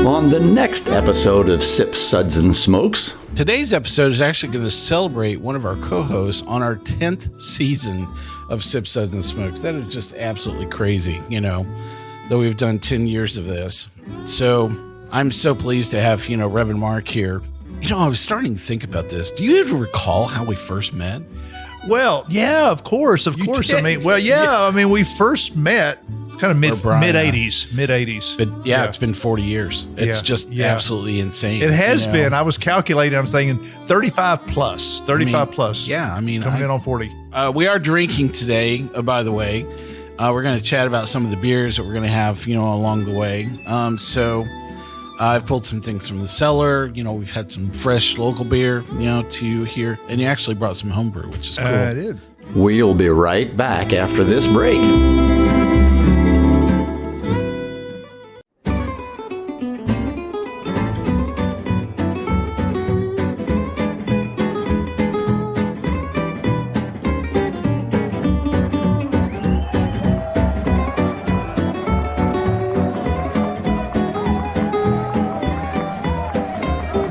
on the next episode of Sips, Suds, and Smokes. Today's episode is actually going to celebrate one of our co-hosts on our 10th season of Sips, Suds, and Smokes. That is just absolutely crazy, though we've done 10 years of this. So I'm so pleased to have, Reverend Mark here. I was starting to think about this. Do you even recall how we first met? Well, yeah, of course. Did? We first met kind of mid 80s. But yeah, it's been 40 years. It's just absolutely insane. It has been. I was calculating. I was thinking 35 plus. Yeah, coming in on 40. We are drinking today, by the way. We're going to chat about some of the beers that we're going to have, along the way. So I've pulled some things from the cellar. We've had some fresh local beer, to here. And you actually brought some homebrew, which is cool. I did. We'll be right back after this break.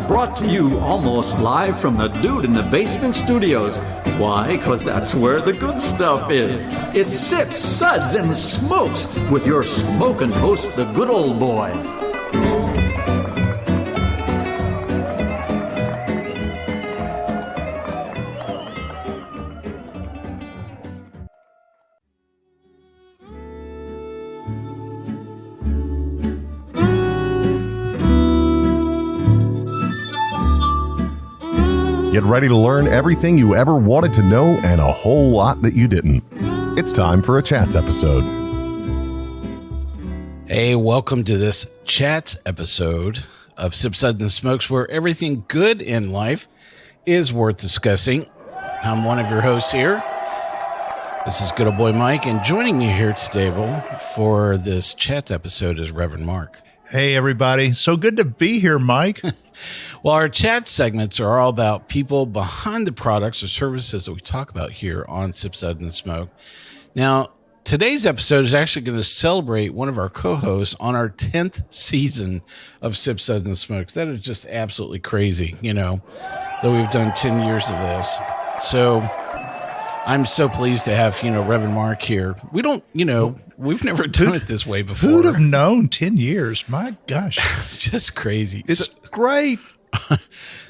Brought to you almost live from the Dude in the Basement Studios. Why? Because that's where the good stuff is. It's Sips, Suds, and Smokes with your smoking host, the good old boys. Get ready to learn everything you ever wanted to know and a whole lot that you didn't. It's time for a Chats episode. Hey, welcome to this Chats episode of Sips, Suds, and Smokes, where everything good in life is worth discussing. I'm one of your hosts here. This is good old boy Mike, and joining me here at the table for this Chats episode is Reverend Mark. Hey, everybody. So good to be here, Mike. Well, our chat segments are all about people behind the products or services that we talk about here on Sip, Suds, and Smoke. Now, today's episode is actually going to celebrate one of our co-hosts on our 10th season of Sip, Suds, and Smokes. That is just absolutely crazy, though we've done 10 years of this. So I'm so pleased to have, Reverend Mark here. We don't, we've never done it this way before. Who'd have known 10 years? My gosh. It's just crazy. It's great.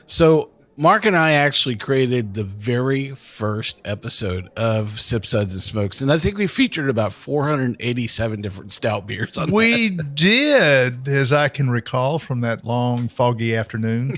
So Mark and I actually created the very first episode of Sip, Suds, and Smokes. And I think we featured about 487 different stout beers on We did, as I can recall from that long, foggy afternoon.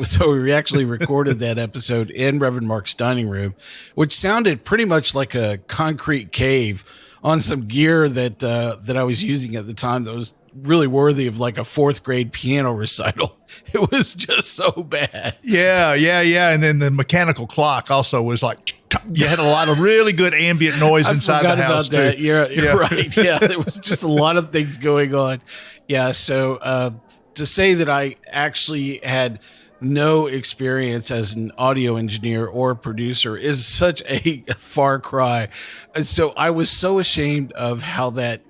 So we actually recorded that episode in Reverend Mark's dining room, which sounded pretty much like a concrete cave on some gear that I was using at the time that was really worthy of like a fourth grade piano recital. It was just so bad. Yeah. And then the mechanical clock also was like, you had a lot of really good ambient noise inside the house about that. too. You're right. Yeah, there was just a lot of things going on. Yeah, so to say that I actually had no experience as an audio engineer or producer is such a far cry. And so I was so ashamed of how the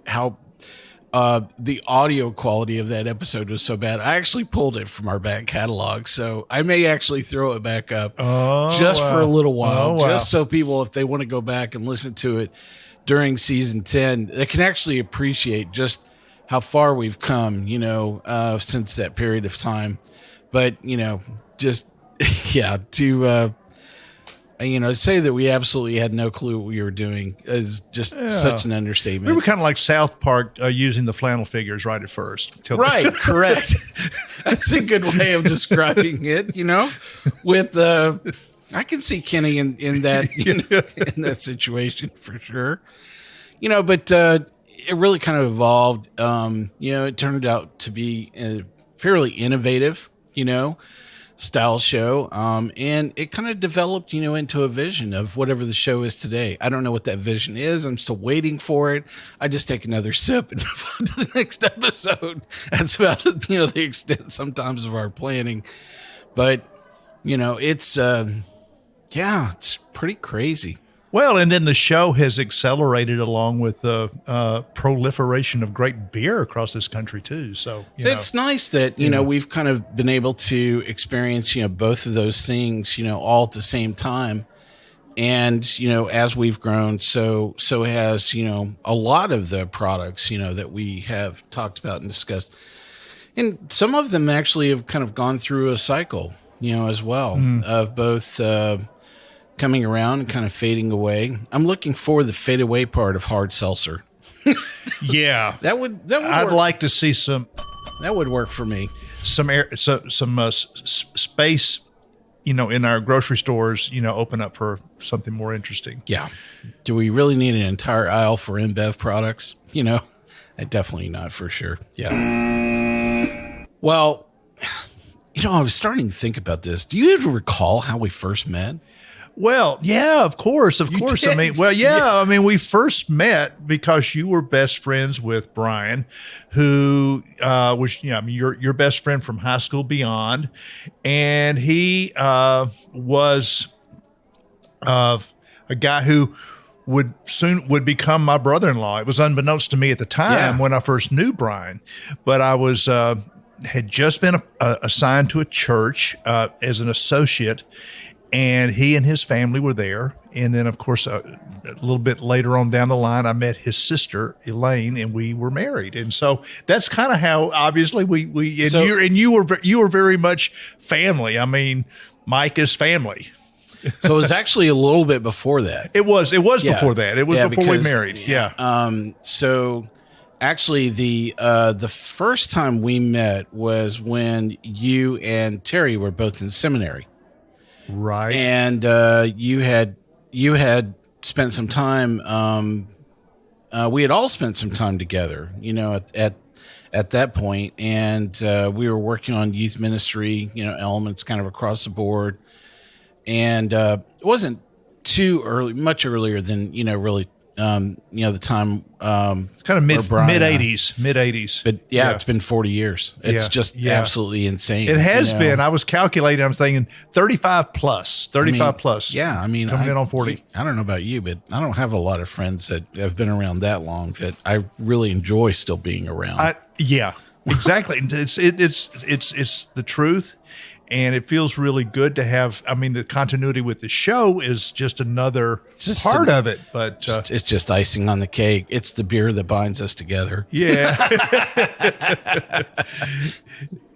audio quality of that episode was so bad. I actually pulled it from our back catalog, so I may actually throw it back up for a little while, just so people, if they want to go back and listen to it during season 10, they can actually appreciate just how far we've come, since that period of time. But, just, to say that we absolutely had no clue what we were doing is just such an understatement. We were kind of like South Park using the flannel figures right at first. Right, correct. That's a good way of describing it, with, I can see Kenny in that, in that situation for sure, but it really kind of evolved. It turned out to be a fairly innovative, style show. And it kind of developed, into a vision of whatever the show is today. I don't know what that vision is. I'm still waiting for it. I just take another sip and move on to the next episode. That's about, the extent sometimes of our planning. But, it's pretty crazy. Well, and then the show has accelerated along with the proliferation of great beer across this country too. So it's nice that we've kind of been able to experience both of those things all at the same time, and as we've grown, so has a lot of the products that we have talked about and discussed, and some of them actually have kind of gone through a cycle as well of both. Coming around and kind of fading away. I'm looking for the fade away part of hard seltzer. Yeah, that would. I'd work. like to see some. That would work for me. Some space, in our grocery stores, open up for something more interesting. Yeah. Do we really need an entire aisle for InBev products? Definitely not for sure. Yeah. Well, I was starting to think about this. Do you ever recall how we first met? Well, yeah, of course. Did? I mean, I mean, we first met because you were best friends with Brian, who was, your best friend from high school beyond, and he was a guy who would become my brother-in-law. It was unbeknownst to me at the time when I first knew Brian, but I was had just been assigned to a church as an associate. And he and his family were there. And then, of course, a little bit later on down the line, I met his sister, Elaine, and we were married. And so that's kind of how, obviously, you were very much family. I mean, Mike is family. So it was actually a little bit before that. It was before that. It was before we married. Yeah. So actually, the first time we met was when you and Terry were both in seminary. Right. And you had spent some time. We had all spent some time together, at that point, and we were working on youth ministry, elements kind of across the board. And it wasn't too early, much earlier than really. The time kind of mid 80s. But it's been 40 years. It's just absolutely insane. It has been. I was calculating. I was thinking 35 plus. Yeah, I mean, coming in on 40. I don't know about you, but I don't have a lot of friends that have been around that long that I really enjoy still being around. Yeah, exactly. It's the truth. And it feels really good to have. I mean, the continuity with the show is just another part of it, but it's just icing on the cake. It's the beer that binds us together. Yeah,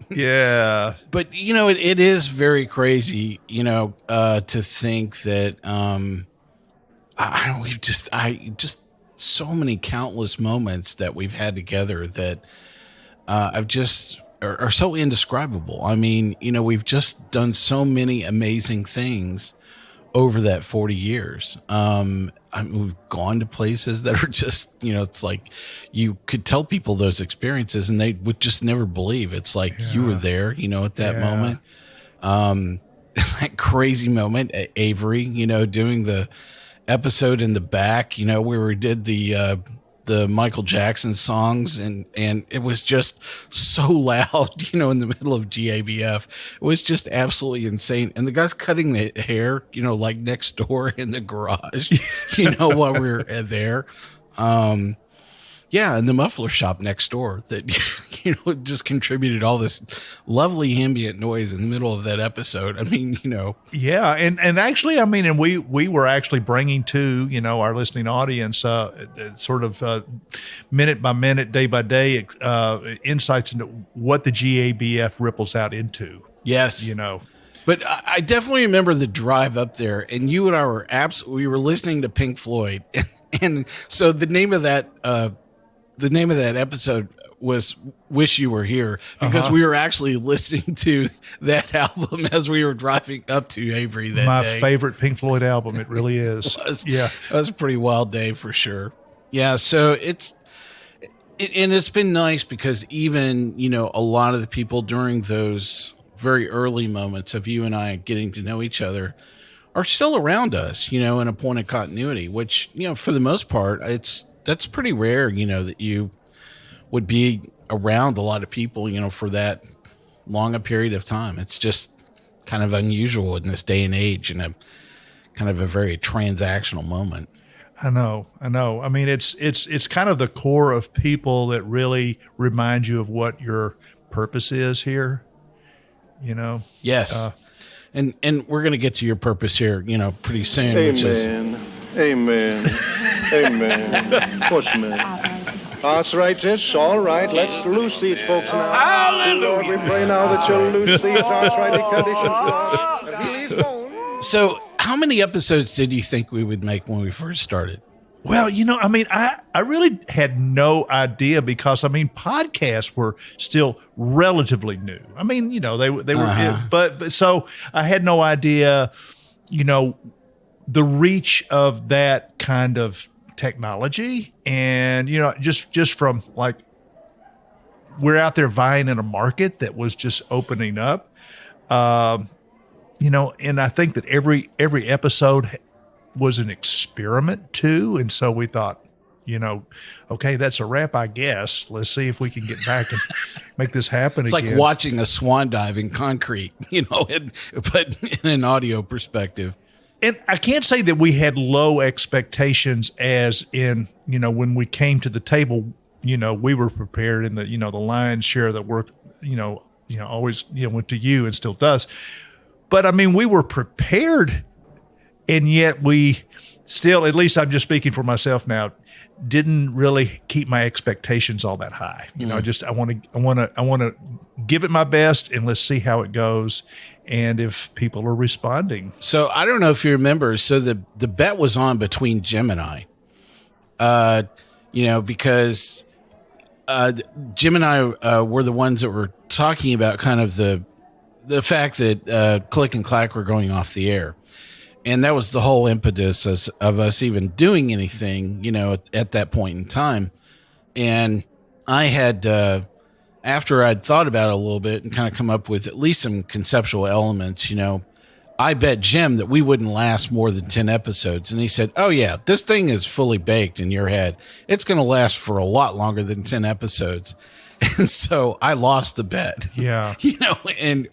yeah. But it is very crazy, to think that I just so many countless moments that we've had together that I've just. Are so indescribable. I mean, we've just done so many amazing things over that 40 years. We've gone to places that are just, it's like you could tell people those experiences and they would just never believe. It's like you were there, at that moment. That crazy moment at Avery, doing the episode in the back, where we did the Michael Jackson songs and it was just so loud, in the middle of GABF. It was just absolutely insane. And the guy's cutting the hair, like next door in the garage, while we were there. And the muffler shop next door that, just contributed all this lovely ambient noise in the middle of that episode. I mean, Yeah. And actually, I mean, and we were actually bringing to, our listening audience, sort of minute by minute, day by day, insights into what the GABF ripples out into. Yes. But I definitely remember the drive up there, and you and I were we were listening to Pink Floyd. And so the name of that episode was Wish You Were Here, because we were actually listening to that album as we were driving up to Avery that day. My favorite Pink Floyd album. It really is. It was a pretty wild day for sure. Yeah. So it's been nice because even, a lot of the people during those very early moments of you and I getting to know each other are still around us, in a point of continuity, which, for the most part, that's pretty rare, that you would be around a lot of people, for that long a period of time. It's just kind of unusual in this day and age, in a kind of a very transactional moment. I know. I mean, it's kind of the core of people that really remind you of what your purpose is here. You know. Yes. And we're going to get to your purpose here, pretty soon. Amen. Which is Amen. Amen. Push, man. That's right, it's all right. Let's loose these folks now. Hallelujah. Lord, we pray now that you'll loose these arthritic conditions and heal these bones. So, how many episodes did you think we would make when we first started? Well, I mean, I really had no idea because, I mean, podcasts were still relatively new. I mean, they were, but so I had no idea, the reach of that kind of technology. And, just from like, we're out there vying in a market that was just opening up, and I think that every episode was an experiment too. And so we thought, okay, that's a wrap, I guess. Let's see if we can get back and make this happen It's again. like watching a swan dive in concrete, but in an audio perspective. And I can't say that we had low expectations as in, when we came to the table, we were prepared and the lion's share of the work, always, went to you and still does. But I mean, we were prepared. And yet we still, at least I'm just speaking for myself now, didn't really keep my expectations all that high. I want to give it my best and let's see how it goes and if people are responding. So I don't know if you remember. So the bet was on between Jim and I, because Jim and I were the ones that were talking about kind of the fact that Click and Clack were going off the air. And that was the whole impetus of us even doing anything, at that point in time. And I had, after I'd thought about it a little bit and kind of come up with at least some conceptual elements, I bet Jim that we wouldn't last more than 10 episodes. And he said, oh, yeah, this thing is fully baked in your head. It's going to last for a lot longer than 10 episodes. And so I lost the bet. Yeah. And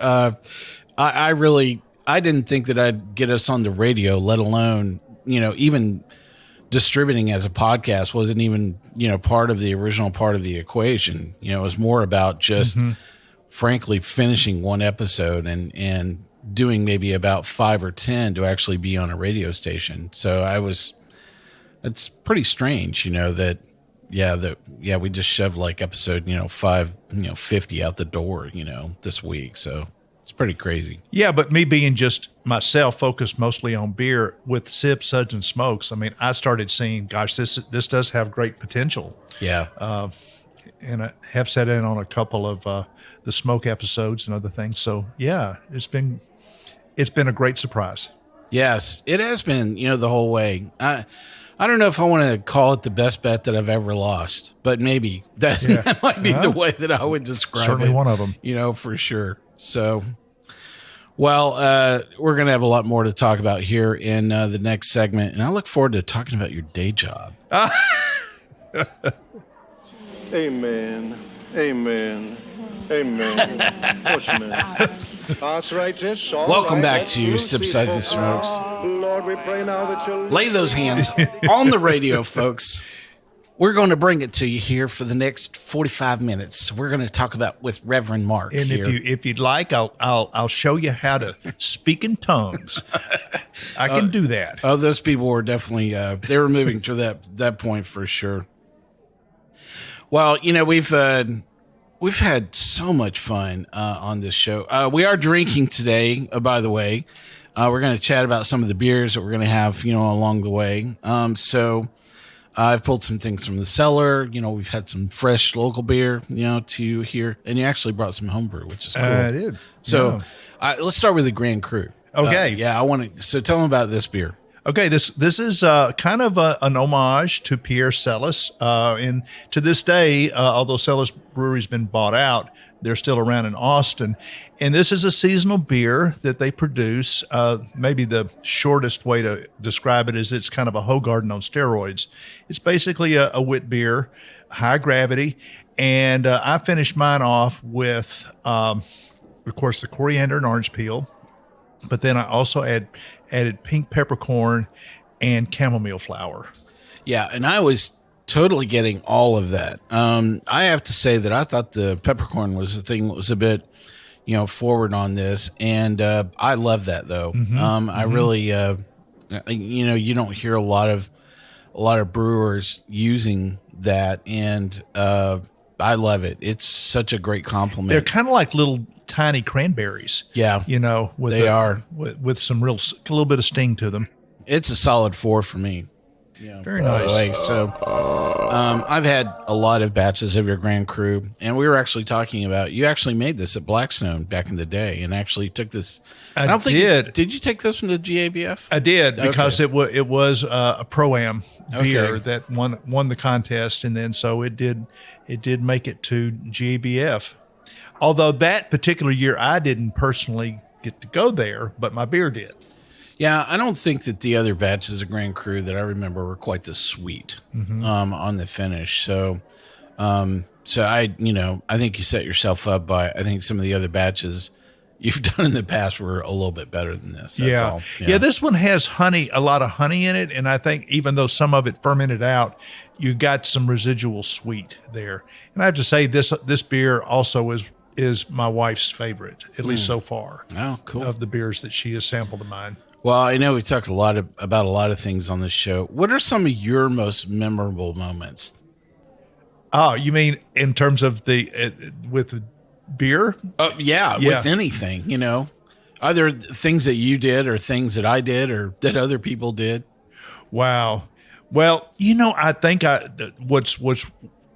I didn't think that I'd get us on the radio, let alone, even distributing as a podcast wasn't even, part of the original part of the equation. It was more about just, frankly, finishing one episode and doing maybe about 5 or 10 to actually be on a radio station. So it's pretty strange, we just shoved like episode, 50 out the door, this week. So it's pretty crazy. Yeah, but me being just myself, focused mostly on beer with Sips, Suds, and Smokes, I mean, I started seeing, gosh, this does have great potential. Yeah. And I have sat in on a couple of the Smoke episodes and other things. So, yeah, it's been a great surprise. Yes, it has been, the whole way. I don't know if I want to call it the best bet that I've ever lost, but maybe that might be the way that I would describe certainly it. Certainly one of them. For sure. So, well, we're going to have a lot more to talk about here in the next segment, and I look forward to talking about your day job. Amen. Amen. Amen. Push, man. That's right, it's all Welcome right. back Let's to loose Sip, these Suds, and folks Smokes. now. Lord, we pray now that you'll Lay those hands on the radio, folks. We're going to bring it to you here for the next 45 minutes. We're going to talk about with Reverend Mark And here. if you'd like, I'll show you how to speak in tongues. I can do that. Oh, those people were definitely they were moving to that point for sure. Well, we've had so much fun on this show. We are drinking today, by the way. We're going to chat about some of the beers that we're going to have, along the way. So I've pulled some things from the cellar. We've had some fresh local beer, to here. And you actually brought some homebrew, which is cool. I did. So let's start with the Grand Cru. Okay. So tell them about this beer. Okay, this is kind of an homage to Pierre Celis. And to this day, although Celis Brewery's been bought out, they're still around in Austin. And this is a seasonal beer that they produce. Maybe the shortest way to describe it is it's kind of a Hoegaarden on steroids. It's basically a wit beer, high gravity. And I finished mine off with, of course, the coriander and orange peel. but then I also added pink peppercorn and chamomile flower. Yeah, and I was totally getting all of that. I have to say that I thought the peppercorn was the thing that was a bit, forward on this, and I love that though. I really, you don't hear a lot of brewers using that, and I love it. It's such a great compliment. They're kind of like little tiny cranberries. Yeah, with some a little bit of sting to them. It's a solid 4 for me. Yeah, very nice. So, I've had a lot of batches of your Grand Cru, and we were actually talking about, you actually made this at Blackstone back in the day, and actually took this. I don't think did you take this one to GABF? I did, because it was a Pro-Am beer that won the contest, and then so it did make it to GABF. Although that particular year I didn't personally get to go there, but my beer did. Yeah, I don't think that the other batches of Grand Cru that I remember were quite this sweet on the finish. So, I think you set yourself up by, I think some of the other batches you've done in the past were a little bit better than this. That's all. Yeah, this one has honey, a lot of honey in it, and I think even though some of it fermented out, you got some residual sweet there. And I have to say, this beer also is my wife's favorite, at least so far. Oh, cool. Of the beers that she has sampled of mine. Well, I know we talked about a lot of things on this show. What are some of your most memorable moments? Oh, you mean in terms of with the beer? Yeah, with anything, Are there things that you did or things that I did or that other people did? Wow. Well, I think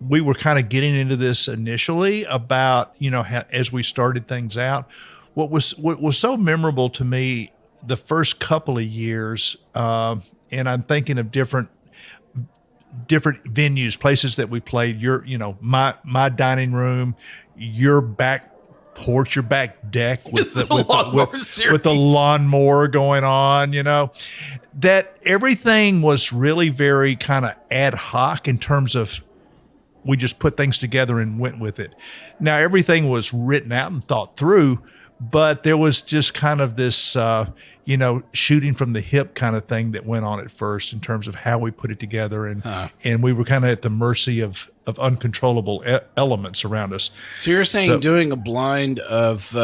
we were kind of getting into this initially about, how, as we started things out, what was so memorable to me the first couple of years, and I'm thinking of different venues, places that we played. My dining room, your back porch, your back deck with the lawnmower going on. That everything was really very kind of ad hoc in terms of we just put things together and went with it. Now everything was written out and thought through, but there was just kind of this, shooting from the hip kind of thing that went on at first in terms of how we put it together. And we were kind of at the mercy of uncontrollable elements around us. So you're saying doing a blind of,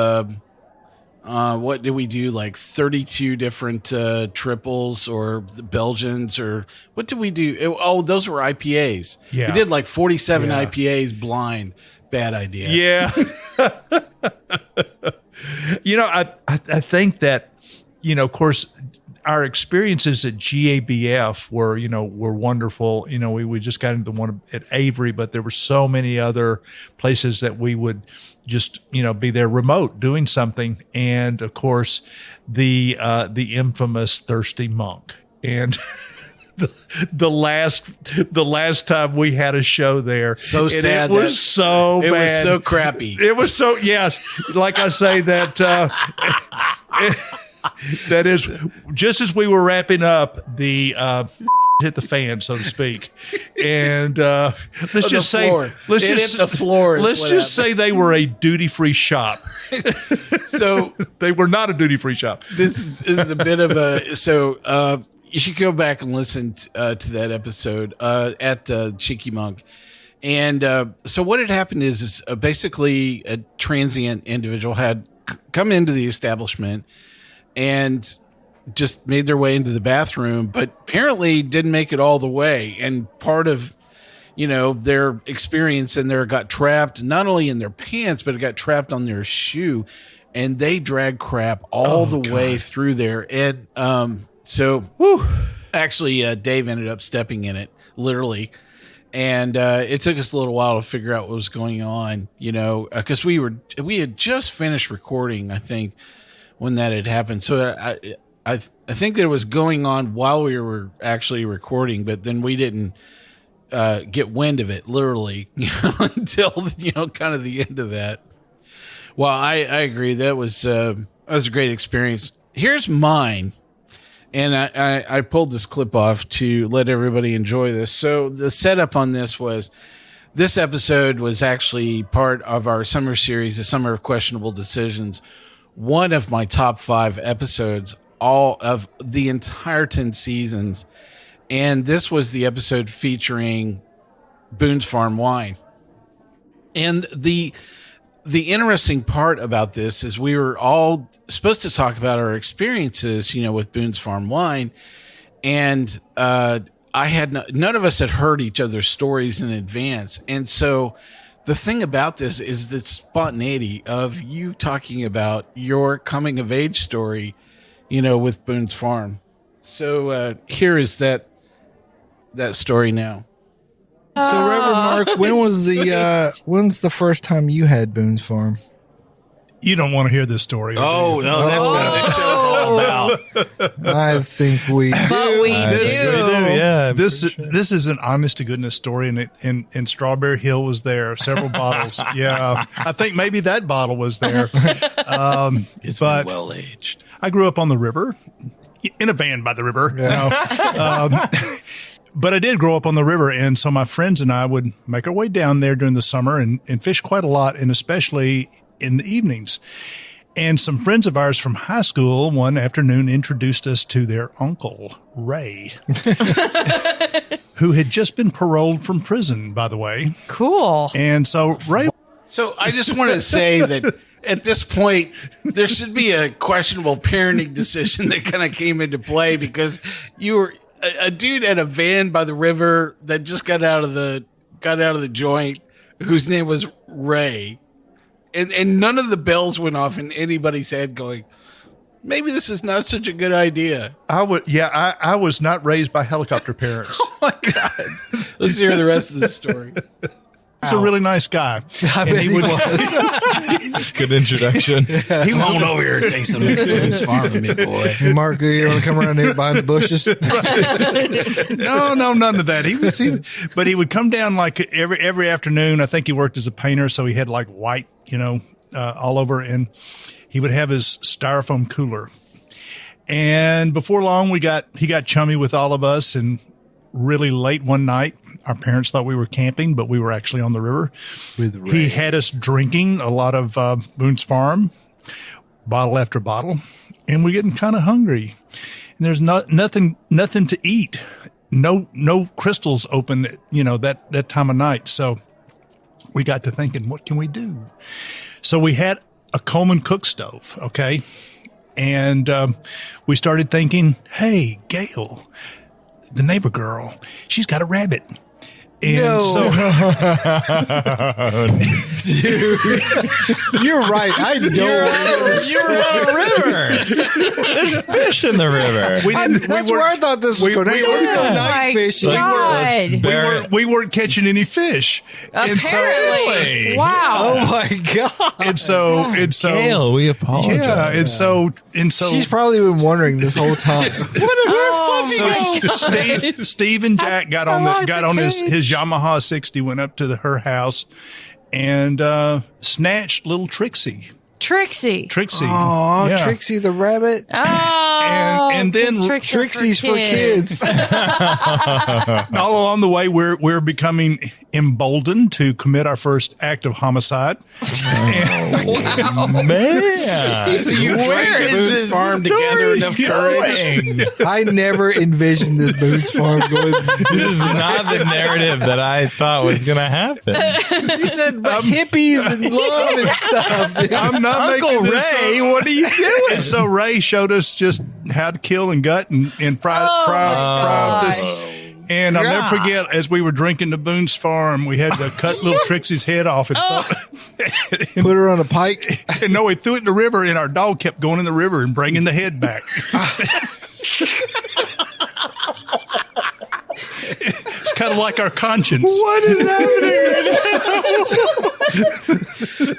what did we do? Like 32 different triples or the Belgians, or what did we do? Those were IPAs. Yeah. We did like 47 IPAs blind. Bad idea. Yeah. I think that, of course, our experiences at GABF were wonderful. We just got into the one at Avery, but there were so many other places that we would just, be there remote doing something. And of course, the infamous Thirsty Monk. And the last time we had a show there, so sad. It was so bad. It was so crappy. It was so, yes. Like I say, that that is just as we were wrapping up, the hit the fan, so to speak. And let's just say they were a duty-free shop. So they were not a duty-free shop. This is a bit of a you should go back and listen to that episode at Cheeky Monk. And so what had happened is basically a transient individual had come into the establishment and just made their way into the bathroom, but apparently didn't make it all the way. And part of, their experience in there got trapped, not only in their pants, but it got trapped on their shoe. And they dragged crap all the way through there. And actually, Dave ended up stepping in it, literally. And it took us a little while to figure out what was going on, because we had just finished recording, I think, when that had happened. So I think that it was going on while we were actually recording, but then we didn't get wind of it, literally, until kind of the end of that. Well, I agree. That was a great experience. Here's mine. And I pulled this clip off to let everybody enjoy this. So the setup on this episode was actually part of our summer series, the Summer of Questionable Decisions, one of my top 5 episodes, all of the entire 10 seasons. And this was the episode featuring Boone's Farm wine. And the interesting part about this is we were all supposed to talk about our experiences, with Boone's Farm wine. And none of us had heard each other's stories in advance. And so the thing about this is the spontaneity of you talking about your coming of age story, with Boone's Farm. So here is that story now. So Reverend Mark, when's the first time you had Boone's Farm? You don't want to hear this story. Oh, no, that's what this show's all about. I think we do. But we do. Yeah. This is an honest to goodness story, and Strawberry Hill was there. Several bottles. Yeah, I think maybe that bottle was there. It's been well aged. I grew up on the river, in a van by the river. Yeah. But I did grow up on the river, and so my friends and I would make our way down there during the summer and fish quite a lot, and especially in the evenings. And some friends of ours from high school one afternoon introduced us to their uncle, Ray, who had just been paroled from prison, by the way. Cool. And so Ray... So I just want to say that at this point, there should be a questionable parenting decision that kind of came into play, because you were a dude at a van by the river that just got out of the joint, whose name was Ray. And none of the bells went off in anybody's head going, maybe this is not such a good idea. I was not raised by helicopter parents. Oh my God. Let's hear the rest of the story. He's a really nice guy. I bet he was. Good introduction. Come on over here and take some of Boone's Farm with me, boy. Hey, Mark, you want to come around here behind the bushes? No, none of that. But he would come down like every afternoon. I think he worked as a painter, so he had like white, all over, and he would have his styrofoam cooler. And before long, he got chummy with all of us, and really late one night, our parents thought we were camping, but we were actually on the river. He had us drinking a lot of Boone's Farm, bottle after bottle, and we're getting kind of hungry. And there's nothing to eat. No crystals open, that time of night. So we got to thinking, what can we do? So we had a Coleman cook stove, okay? And we started thinking, hey, Gail, the neighbor girl, she's got a rabbit. And Dude, you're right. I don't. You're on a river. There's fish in the river. That's where I thought this was going. Hey, let's go night fishing. God. We weren't catching any fish. Apparently. Wow. Oh my God. And so Gail, we apologize. Yeah, and so she's probably been wondering this whole time. Steve and Jack got on his Yamaha 60, went up to her house and snatched little Trixie. Trixie. Oh, yeah. Trixie the Rabbit. Oh, and then Trixie's for kids. All along the way, we're becoming emboldened to commit our first act of homicide. Wow. Man. So you drank Boone's Farm to gather enough courage. I never envisioned this Boone's Farm going. This is not the narrative that I thought was going to happen. You said hippies and love and stuff, dude. I'm not Uncle making this Ray, up. what are you doing? And so Ray showed us just how to kill and gut and fry up this. And I'll never forget, as we were drinking the Boone's Farm, we had to cut little Trixie's head off and put her on a pike. And no, we threw it in the river, and our dog kept going in the river and bringing the head back. It's kind of like our conscience. What is happening right now?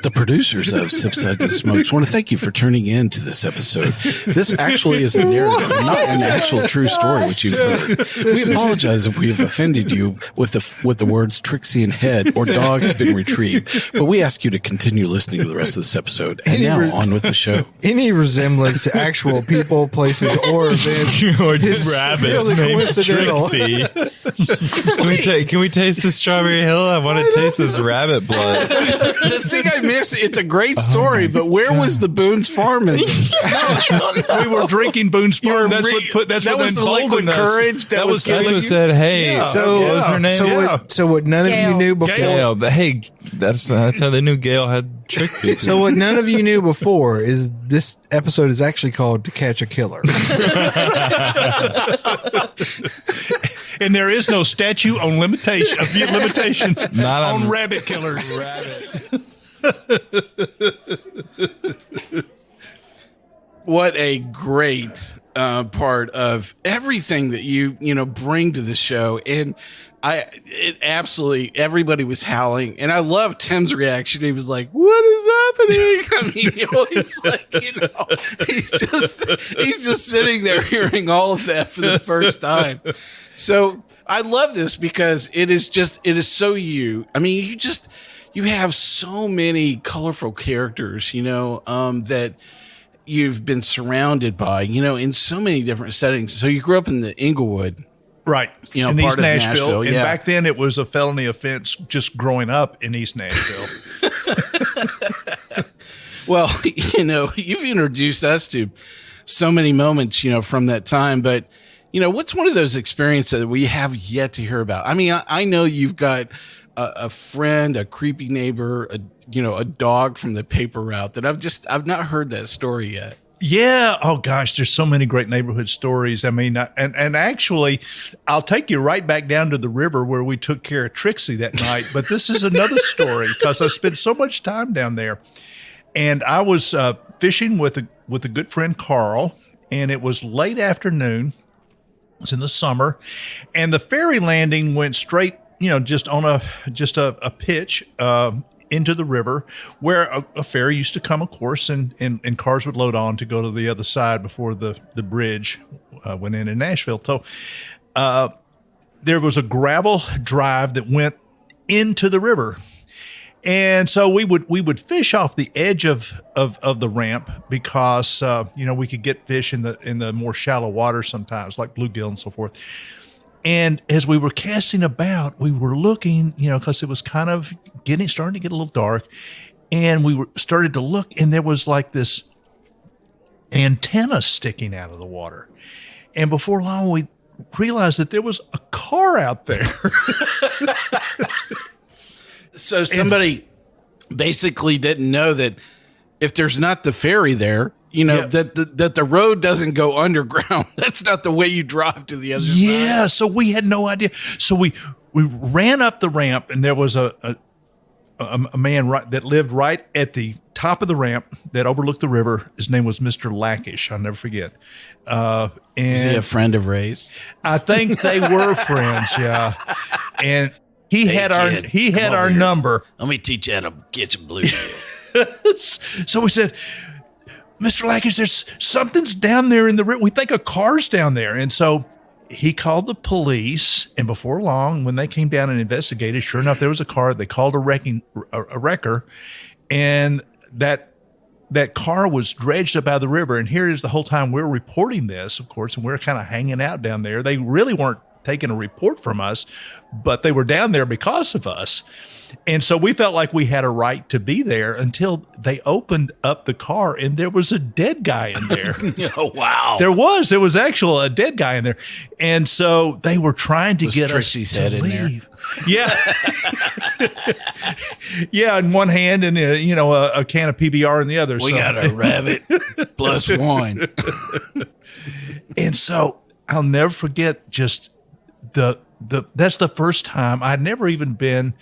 The producers of Suds and Smokes want to thank you for tuning in to this episode. This actually is a narrative, not an actual true story, which you've heard. We apologize if we have offended you with the words Trixie and head or dog have been retrieved, but we ask you to continue listening to the rest of this episode. And now on with the show. Any resemblance to actual people, places, or events or is rabbits really named coincidental. Trixie. Can we taste the Strawberry Hill? I want to taste this rabbit blood. The thing think I missed it. It's a great story, but where was the Boone's Farm in this? We were drinking Boone's Farm. That's that what was the liquid emboldened us. courage. That's what said, hey, what was her name? So what none of you knew before. Gail. But hey, that's how they knew Gail had Trixie. So what none of you knew before is this episode is actually called To Catch a Killer. And there is no statute on limitations Not on on rabbit killers. What a great part of everything that you bring to the show. And it absolutely, everybody was howling. And I love Tim's reaction. He was like, what is happening? I mean, he's like, he's just sitting there hearing all of that for the first time. So I love this because it is so you. I mean, you have so many colorful characters, that you've been surrounded by, in so many different settings. So you grew up in the Inglewood. Right. In East part of Nashville. And yeah. back then it was a felony offense just growing up in East Nashville. Well, you've introduced us to so many moments, from that time. But, what's one of those experiences that we have yet to hear about? I mean, I know you've got a friend, a creepy neighbor, a dog from the paper route that I've not heard that story yet. Yeah. Oh gosh, there's so many great neighborhood stories. I mean, and actually, I'll take you right back down to the river where we took care of Trixie that night. But this is another story because I spent so much time down there, and I was fishing with a good friend Carl, and it was late afternoon. It was in the summer, and the ferry landing went straight, just on a pitch into the river where a ferry used to come, of course, and cars would load on to go to the other side before the bridge went in Nashville. So there was a gravel drive that went into the river. And so we would fish off the edge of the ramp because we could get fish in the more shallow water sometimes, like bluegill and so forth. And as we were casting about, we were looking, because it was kind of starting to get a little dark, and we started to look, and there was like this antenna sticking out of the water. And before long, we realized that there was a car out there. So somebody basically didn't know that if there's not the ferry there, that the road doesn't go underground. That's not the way you drive to the other side. Yeah, so we had no idea. So we ran up the ramp, and there was a man that lived right at the top of the ramp that overlooked the river. His name was Mr. Lackish. I'll never forget. Was he a friend of Ray's? I think they were friends. Yeah, and he had our number. Let me teach you how to get your bluegill. So we said, Mr. Lackish, there's something's down there in the river. We think a car's down there. And so he called the police, and before long, when they came down and investigated, sure enough, there was a car. They called a wrecker, and that car was dredged up out of the river. And here is the whole time we're reporting this, of course, and we're kind of hanging out down there. They really weren't taking a report from us, but they were down there because of us. And so we felt like we had a right to be there until they opened up the car, and there was a dead guy in there. Oh, wow. There was actually a dead guy in there. And so they were trying to get Trixie's us to head in leave. there? Yeah. Yeah, in one hand, and a can of PBR in the other. We got a rabbit plus wine. And so I'll never forget just that's the first time I'd never even been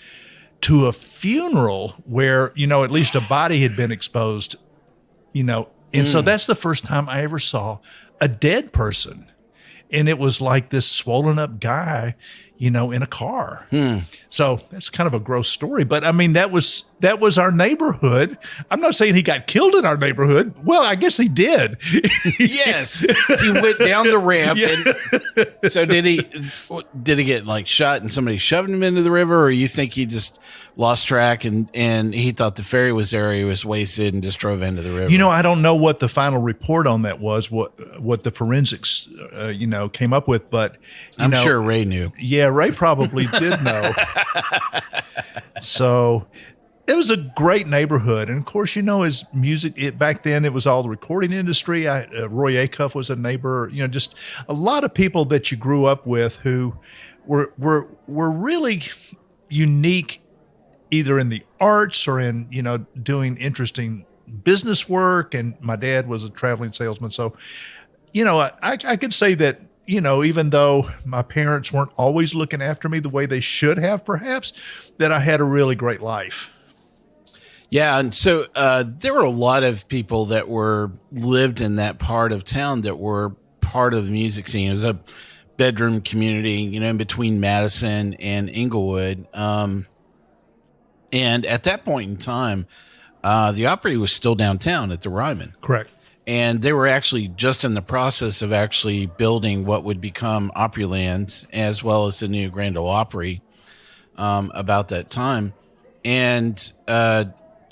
to a funeral where, at least a body had been exposed, and so that's the first time I ever saw a dead person. And it was like this swollen up guy, in a car. So that's kind of a gross story, but I mean, that was our neighborhood. I'm not saying he got killed in our neighborhood. Well, I guess he did. Yes. He went down the ramp. Yeah. And so did he get like shot and somebody shoved him into the river, or you think he just lost track and he thought the ferry was there, he was wasted and just drove into the river? I don't know what the final report on that was, what the forensics, came up with, but I'm sure Ray knew. Yeah, Ray probably did know. So, It was a great neighborhood. And of course, his music, back then it was all the recording industry. Roy Acuff was a neighbor, just a lot of people that you grew up with who were really unique, either in the arts or in, doing interesting business work. And my dad was a traveling salesman. So, I could say that, even though my parents weren't always looking after me the way they should have, perhaps, that I had a really great life. Yeah, and so there were a lot of people that lived in that part of town that were part of the music scene. It was a bedroom community, in between Madison and Inglewood. And at that point in time, the Opry was still downtown at the Ryman. Correct. And they were actually just in the process of actually building what would become Opryland, as well as the new Grand Ole Opry about that time. And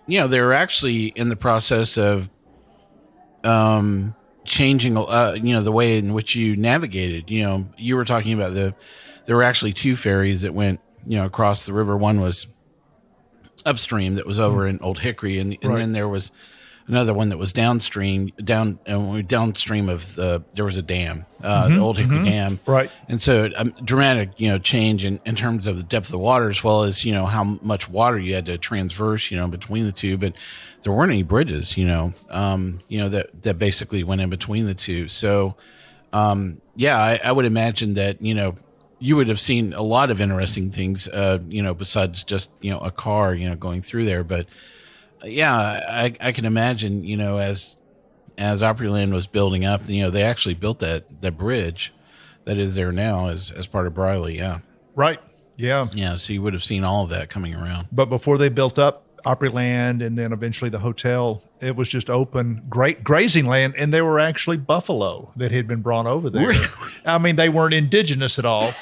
they were actually in the process of changing, the way in which you navigated. You were talking about there were actually two ferries that went, across the river. One was upstream that was over in Old Hickory, and then there was another one that was downstream of there was a dam, the Old Hickory Dam. Right. And so dramatic, change in terms of the depth of the water, as well as, how much water you had to transverse, between the two, but there weren't any bridges, that basically went in between the two. So, I would imagine that, you would have seen a lot of interesting things, besides just, a car, going through there. But I can imagine, as Opryland was building up, they actually built that bridge that is there now as part of Briley. Yeah. Right. Yeah. Yeah. So you would have seen all of that coming around. But before they built up Opryland and then eventually the hotel, it was just open, great grazing land. And there were actually buffalo that had been brought over there. Really? I mean, they weren't indigenous at all.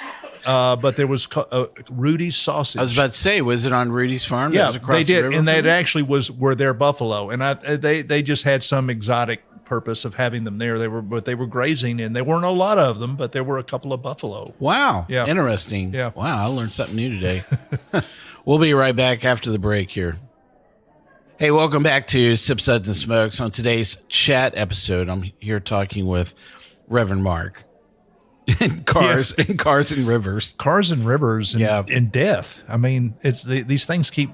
But there was Rudy's sausage. I was about to say, was it on Rudy's farm? Yeah, that was across they did, the river and from that you? actually were their buffalo, and they just had some exotic purpose of having them there. They were grazing, and there weren't a lot of them, but there were a couple of buffalo. Wow. Yeah. Interesting. Yeah. Wow. I learned something new today. We'll be right back after the break here. Hey, welcome back to Sip, Suds, and Smokes. On today's chat episode, I'm here talking with Reverend Mark. Cars and rivers. Cars and rivers and, and death. I mean, these things keep,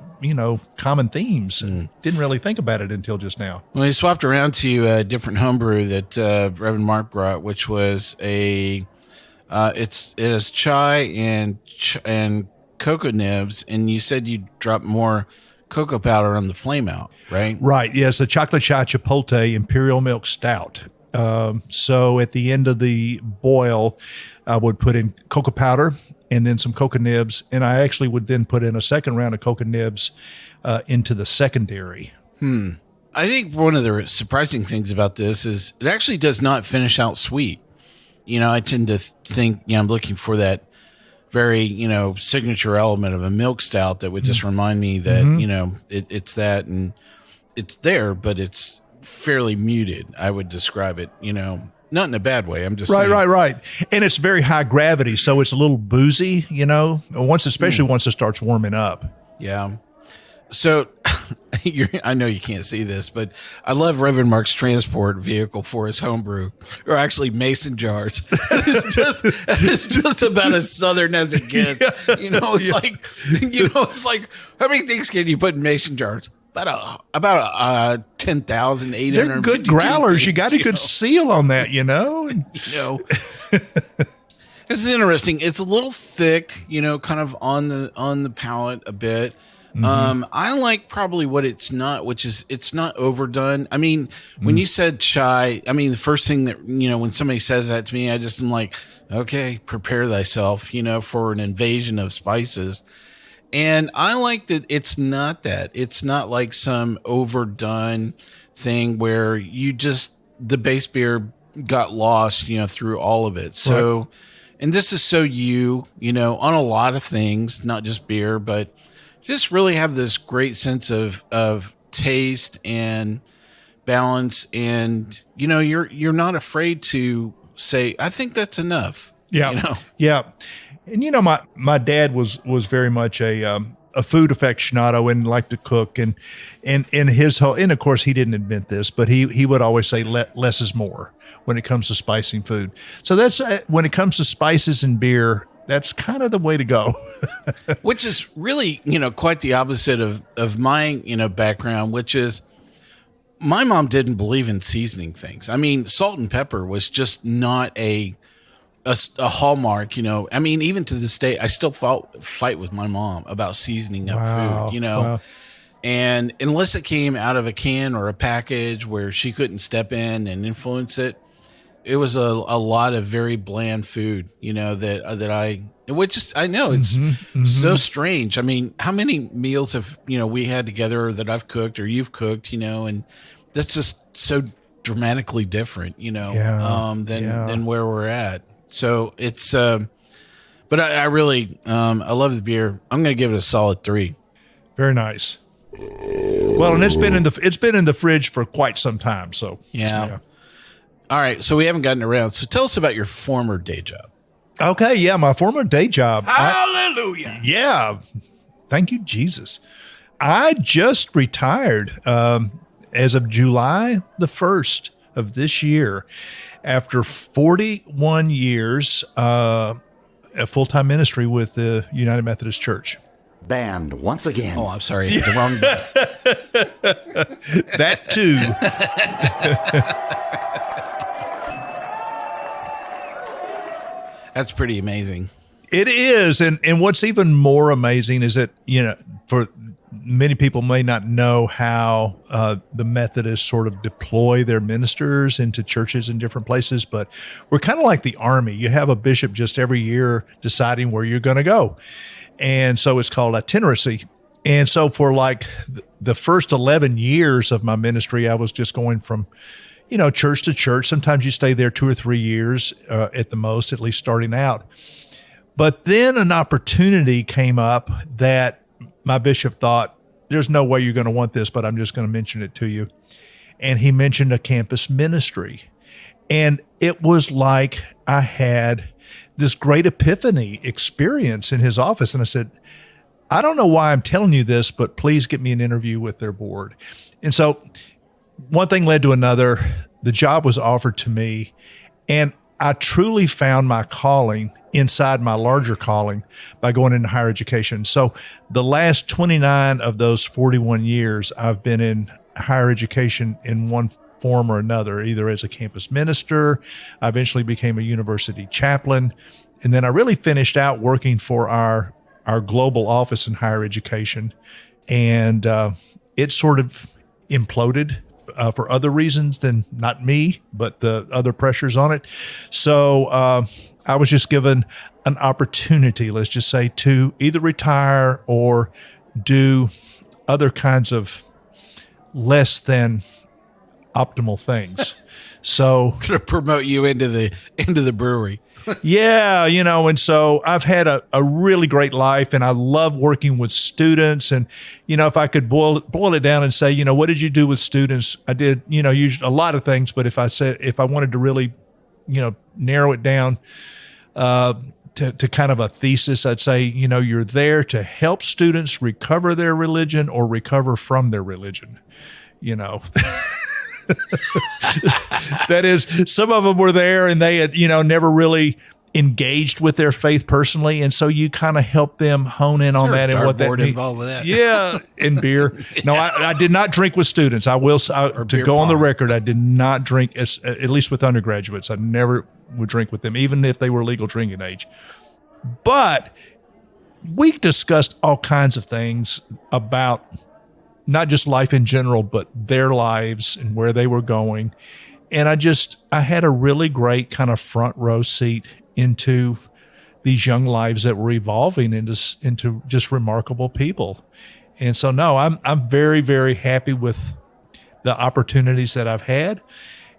common themes. And didn't really think about it until just now. Well, he swapped around to a different homebrew that Reverend Mark brought, which was it is chai and cocoa nibs, and you said you dropped more cocoa powder on the flame out, right? Right. Yes, the chocolate chai chipotle imperial milk stout. So at the end of the boil, I would put in cocoa powder and then some cocoa nibs. And I actually would then put in a second round of cocoa nibs into the secondary. I think one of the surprising things about this is it actually does not finish out sweet. I tend to think, I'm looking for that very, signature element of a milk stout that would just remind me that, it's that and it's there, but it's fairly muted. I would describe it, not in a bad way. I'm just saying. Right. And it's very high gravity, so it's a little boozy, especially once it starts warming up. Yeah. So I know you can't see this, but I love Reverend Mark's transport vehicle for his homebrew, or actually mason jars. It's just about as southern as it gets. It's like how many things can you put in mason jars? About 10,800. They're good growlers. You got a good seal on that, This is interesting. It's a little thick, kind of on the palate a bit. I like probably what it's not, which is it's not overdone. I mean, when you said chai, I mean, the first thing that, when somebody says that to me, I just am like, okay, prepare thyself, for an invasion of spices. And I like that it's not that. It's not like some overdone thing where the base beer got lost, through all of it. So, and this is so on a lot of things, not just beer, but just really have this great sense of taste and balance. And, you're not afraid to say, I think that's enough. Yeah. Yeah. And my dad was very much a a food aficionado and liked to cook, and his whole, and of course he didn't invent this, but he would always say less is more when it comes to spicing food. So that's when it comes to spices and beer, that's kind of the way to go. Which is really, quite the opposite of my, background, which is my mom didn't believe in seasoning things. I mean, salt and pepper was just not a hallmark, I mean, even to this day, I still fight with my mom about seasoning up food, Wow. and unless it came out of a can or a package where she couldn't step in and influence it, it was a lot of very bland food, I know it's so strange. I mean, how many meals have, we had together that I've cooked or you've cooked, and that's just so dramatically different, than where we're at. So it's, but I really, I love the beer. I'm going to give it a solid 3. Very nice. Well, and it's been in the fridge for quite some time. So yeah. All right. So we haven't gotten around. So tell us about your former day job. Okay. Yeah. My former day job. Hallelujah. Yeah. Thank you, Jesus. I just retired as of July the 1st of this year after 41 years of full-time ministry with the United Methodist Church. Banned once again. Oh, I'm sorry. The wrong That too. That's pretty amazing. It is. And what's even more amazing is that, for many people may not know how the Methodists sort of deploy their ministers into churches in different places, but we're kind of like the Army. You have a bishop just every year deciding where you're going to go. And so it's called itinerancy. And so for like the first 11 years of my ministry, I was just going from, church to church. Sometimes you stay there 2 or 3 years at the most, at least starting out. But then an opportunity came up that my bishop thought, there's no way you're going to want this, but I'm just going to mention it to you. And he mentioned a campus ministry. And it was like I had this great epiphany experience in his office. And I said, I don't know why I'm telling you this, but please get me an interview with their board. And so one thing led to another. The job was offered to me, and I truly found my calling inside my larger calling by going into higher education. So the last 29 of those 41 years, I've been in higher education in one form or another, either as a campus minister. I eventually became a university chaplain. And then I really finished out working for our global office in higher education. And it sort of imploded for other reasons than not me, but the other pressures on it. So I was just given an opportunity, let's just say, to either retire or do other kinds of less than optimal things. So Gonna promote you into the brewery. yeah, and so I've had a really great life, and I love working with students. And, if I could boil it down and say, what did you do with students? I did, usually a lot of things, but if I wanted to really, narrow it down to kind of a thesis, I'd say, you're there to help students recover their religion or recover from their religion, That is, some of them were there and they had, never really engaged with their faith personally, and so you kind of help them hone in on that and what that means. Involved with that. Yeah, and beer. No, I did not drink with students. I will to go on the record. I did not drink, at least with undergraduates. I never would drink with them, even if they were legal drinking age. But we discussed all kinds of things about not just life in general, but their lives and where they were going. And I had a really great kind of front row seat into these young lives that were evolving into just remarkable people. And so, no, I'm very, very happy with the opportunities that I've had.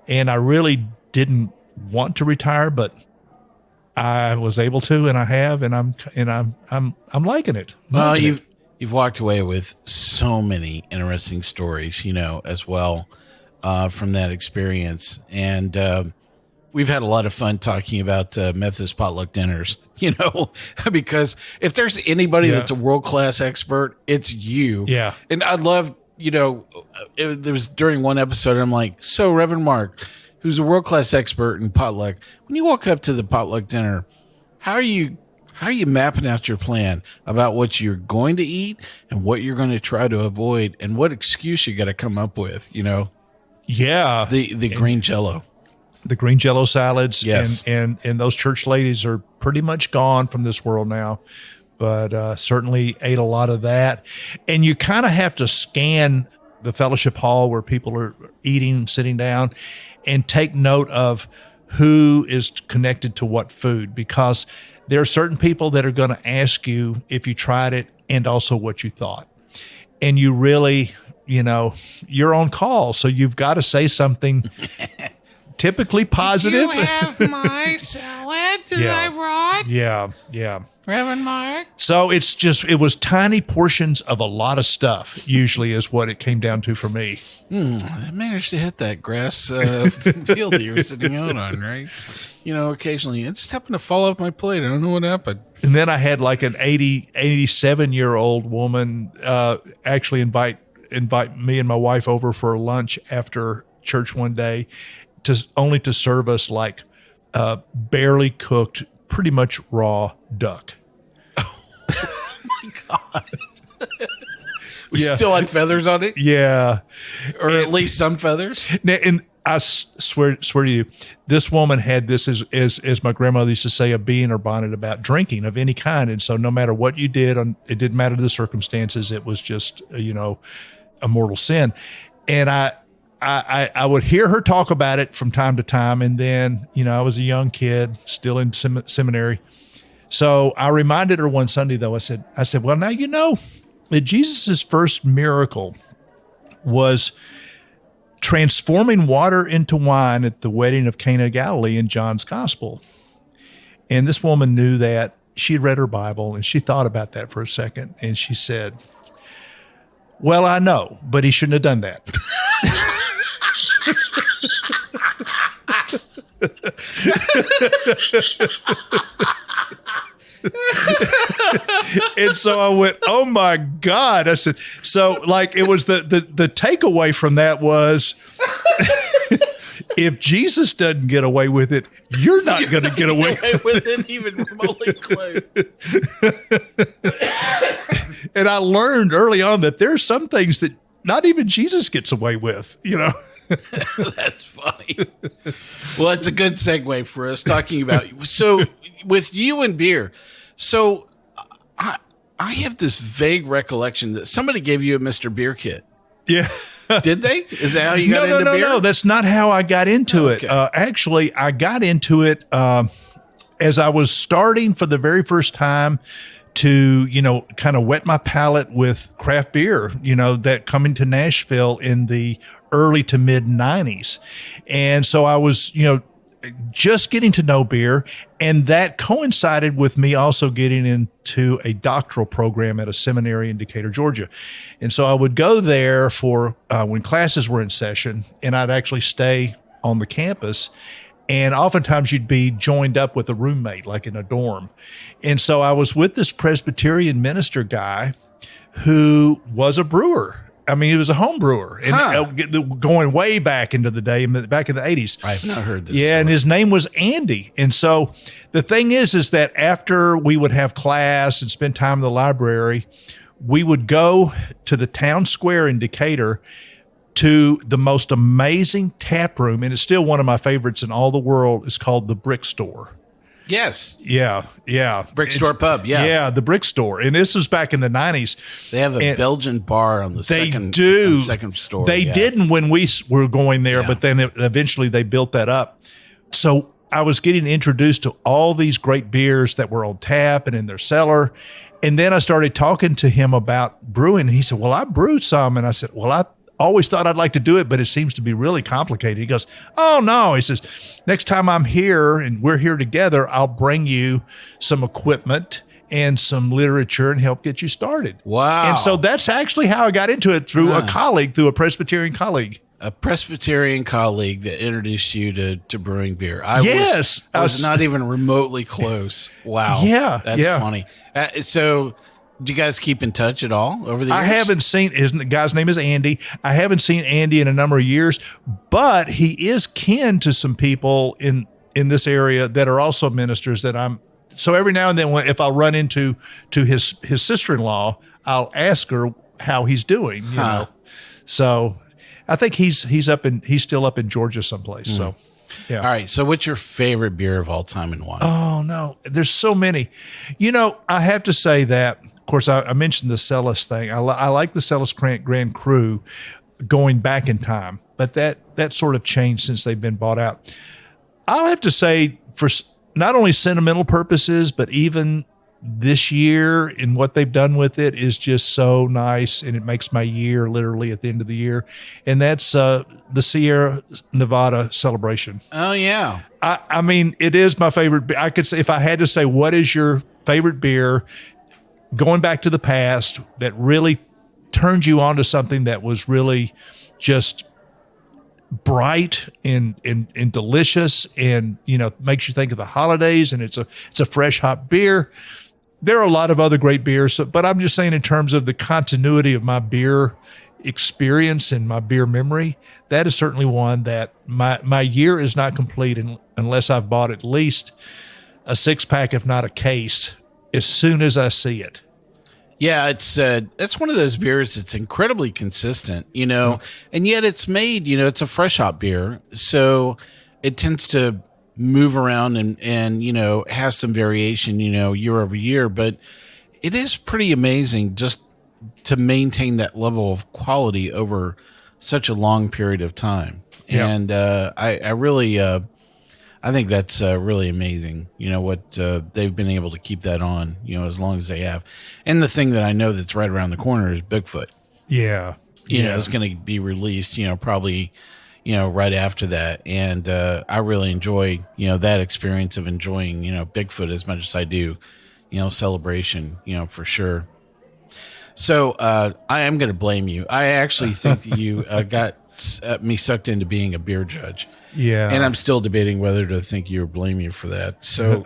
And I really didn't want to retire, but I was able to, and I have, and I'm liking it. Well, you've walked away with so many interesting stories, as well, from that experience. And We've had a lot of fun talking about Methodist potluck dinners, because if there's anybody that's a world-class expert, it's you. Yeah. And I love, there was during one episode, I'm like, so Reverend Mark, who's a world-class expert in potluck, when you walk up to the potluck dinner, how are you mapping out your plan about what you're going to eat and what you're going to try to avoid and what excuse you got to come up with, Yeah. The green Jell-O. The green Jell-O salads. Yes. And those church ladies are pretty much gone from this world now, but certainly ate a lot of that. And you kind of have to scan the fellowship hall where people are eating, sitting down, and take note of who is connected to what food, because there are certain people that are going to ask you if you tried it and also what you thought. And you really, you're on call, so you've got to say something typically positive. Did you have my salad that I brought? Yeah. Reverend Mark? So it was tiny portions of a lot of stuff, usually, is what it came down to for me. I managed to hit that grass field that you were sitting out on, right? Occasionally it just happened to fall off my plate. I don't know what happened. And then I had like an 87-year-old woman actually invite me and my wife over for lunch after church one day, to serve us like barely cooked, pretty much raw duck. Oh my God. We still had feathers on it? Yeah. Or at least some feathers? And I swear to you, this woman had this, as my grandmother used to say, a bee in her bonnet about drinking of any kind. And so no matter what you did, it didn't matter the circumstances. It was just, a mortal sin. And I would hear her talk about it from time to time. And then, I was a young kid still in seminary. So I reminded her one Sunday, though, I said, well, now, that Jesus' first miracle was transforming water into wine at the wedding of Cana of Galilee in John's gospel. And this woman knew that. She'd read her Bible, and she thought about that for a second. And she said, well, I know, but he shouldn't have done that. And so I went, oh my God. I said, so like it was the takeaway from that was, if Jesus doesn't get away with it, you're not going to get away with it, even remotely close. And I learned early on that there are some things that not even Jesus gets away with, That's funny. Well, it's a good segue for us talking about, so with you and beer. So I have this vague recollection that somebody gave you a Mr. Beer kit. Yeah. Did they? Is that how you got into beer? No, that's not how I got into it. Actually, I got into it as I was starting for the very first time to, kind of wet my palate with craft beer, that coming to Nashville in the early to mid 90s. And so I was, just getting to know beer. And that coincided with me also getting into a doctoral program at a seminary in Decatur, Georgia. And so I would go there for when classes were in session, and I'd actually stay on the campus. And oftentimes you'd be joined up with a roommate, like in a dorm. And so I was with this Presbyterian minister guy who was a brewer. I mean, he was a home brewer, and going way back into the day, back in the 80s. I've not heard this. Yeah, story. And his name was Andy. And so the thing is that after we would have class and spend time in the library, we would go to the town square in Decatur to the most amazing tap room, and it's still one of my favorites in all the world. It's called the Brick Store. Yes. Yeah. Brick Store Pub, yeah. Yeah, the Brick Store. And this was back in the 90s. They have a Belgian bar on the second store. They didn't when we were going there, but then eventually they built that up. So I was getting introduced to all these great beers that were on tap and in their cellar. And then I started talking to him about brewing. And he said, well, I brewed some. And I said, well, I always thought I'd like to do it, but it seems to be really complicated. He goes, oh no. He says, next time I'm here and we're here together, I'll bring you some equipment and some literature and help get you started. Wow. And so that's actually how I got into it, through a colleague, through a Presbyterian colleague. a Presbyterian colleague that introduced you to brewing beer. I was not even remotely close. Wow. Yeah. That's funny. So do you guys keep in touch at all over the years? I haven't seen the guy's name is Andy. I haven't seen Andy in a number of years, but he is kin to some people in this area that are also ministers so every now and then if I'll run into his sister-in-law, I'll ask her how he's doing, you know. So I think he's still up in Georgia someplace. So yeah. All right. So what's your favorite beer of all time and why? Oh no, there's so many. You know, I have to say that, of course, I mentioned the Celis thing. I like the Celis Grand Cru going back in time, but that sort of changed since they've been bought out. I'll have to say, for not only sentimental purposes, but even this year and what they've done with it is just so nice, and it makes my year literally at the end of the year. And that's the Sierra Nevada Celebration. Oh yeah. I mean, it is my favorite beer. I could say, if I had to say, what is your favorite beer going back to the past that really turned you on to something that was really just bright and delicious, and makes you think of the holidays, and it's a fresh hot beer. There are a lot of other great beers, but I'm just saying, in terms of the continuity of my beer experience and my beer memory, that is certainly one that my year is not complete unless I've bought at least a 6-pack, if not a case, as soon as I see it. Yeah, it's one of those beers that's incredibly consistent, and yet it's made, it's a fresh hop beer, so it tends to move around and has some variation, year over year, but it is pretty amazing just to maintain that level of quality over such a long period of time. Yeah. And I really I think that's really amazing, what they've been able to keep that on, as long as they have. And the thing that I know that's right around the corner is Bigfoot. Yeah. It's going to be released, probably, right after that. And I really enjoy, that experience of enjoying, Bigfoot as much as I do, Celebration, for sure. So I am going to blame you. I actually think that you got me sucked into being a beer judge. Yeah. And I'm still debating whether to think you or blame you for that. So,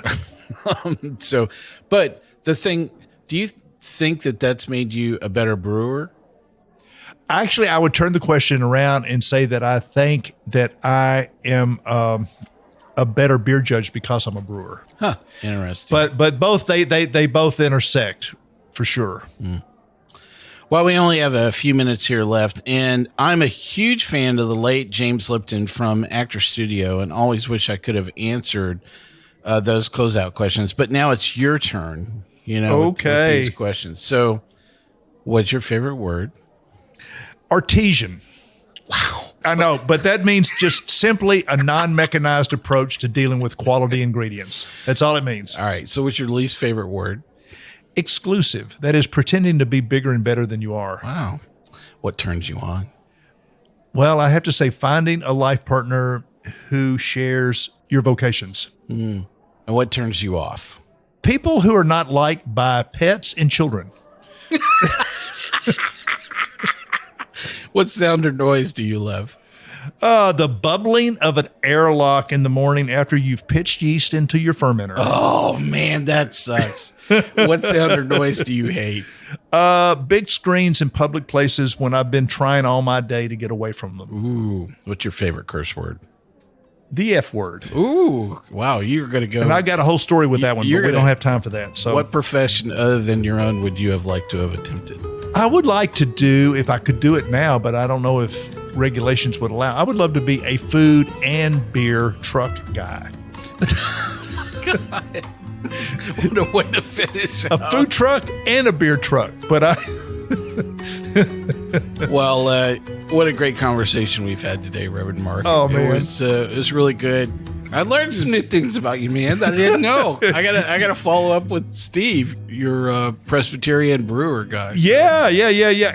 but the thing, do you think that that's made you a better brewer? Actually, I would turn the question around and say that I think that I am a better beer judge because I'm a brewer. Huh. Interesting. But both, they both intersect for sure. Mm. Well, we only have a few minutes here left, and I'm a huge fan of the late James Lipton from Actor Studio, and always wish I could have answered those closeout questions. But now it's your turn, with these questions. So, what's your favorite word? Artesian. Wow. I know, but that means just simply a non-mechanized approach to dealing with quality ingredients. That's all it means. All right. So, what's your least favorite word? Exclusive. That is pretending to be bigger and better than you are. Wow. What turns you on? Well, I have to say, finding a life partner who shares your vocations. Mm. And what turns you off? People who are not liked by pets and children. What sound or noise do you love? The bubbling of an airlock in the morning after you've pitched yeast into your fermenter. Oh, man, that sucks. What sound or noise do you hate? Big screens in public places when I've been trying all my day to get away from them. Ooh, what's your favorite curse word? The F word. Ooh, wow, you're going to go. And I got a whole story with that one, but we don't have time for that. So, what profession other than your own would you have liked to have attempted? I would like to do, if I could do it now, but I don't know if regulations would allow. I would love to be a food and beer truck guy. God. What a way to finish. A food truck and a beer truck. But Well, what a great conversation we've had today, Reverend Mark. Oh, man. It was really good. I learned some new things about you, man, that I didn't know. I gotta follow up with Steve, your Presbyterian brewer guy. So. Yeah.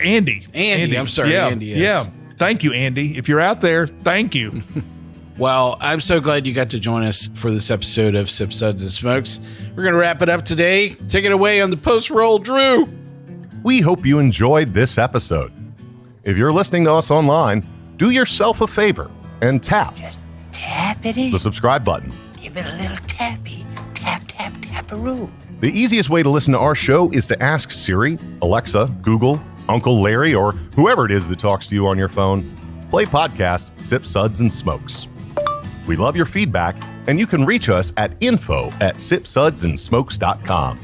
Andy. I'm sorry, yeah, Andy. Yes. Yeah. Thank you, Andy. If you're out there, thank you. Well, I'm so glad you got to join us for this episode of Sip, Suds, and Smokes. We're going to wrap it up today. Take it away on the post-roll, Drew. We hope you enjoyed this episode. If you're listening to us online, do yourself a favor and tap Tappity. the subscribe button. Give it a little tappy. Tap, tap, taparoo. The easiest way to listen to our show is to ask Siri, Alexa, Google, Uncle Larry, or whoever it is that talks to you on your phone. Play podcast Sip, Suds, and Smokes. We love your feedback, and you can reach us at info@sipsudsandsmokes.com.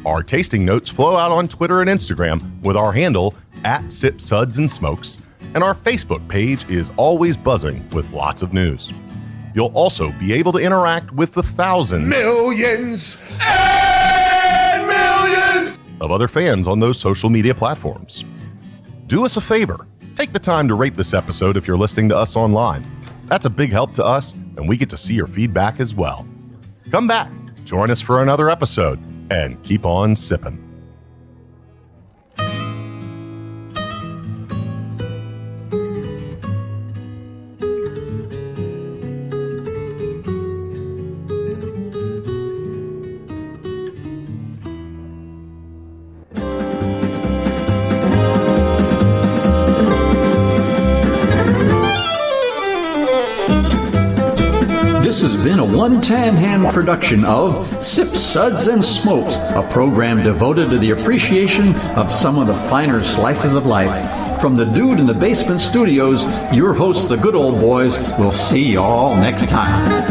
Our tasting notes flow out on Twitter and Instagram with our handle @SipSudsAndSmokes, and our Facebook page is always buzzing with lots of news. You'll also be able to interact with the thousands, Millions and millions of other fans on those social media platforms. Do us a favor. Take the time to rate this episode if you're listening to us online. That's a big help to us, and we get to see your feedback as well. Come back, join us for another episode, and keep on sipping. This has been a one-tan hand production of Sip, Suds, and Smokes, a program devoted to the appreciation of some of the finer slices of life. From the Dude in the Basement Studios, your hosts, the Good Old Boys, will see you all next time.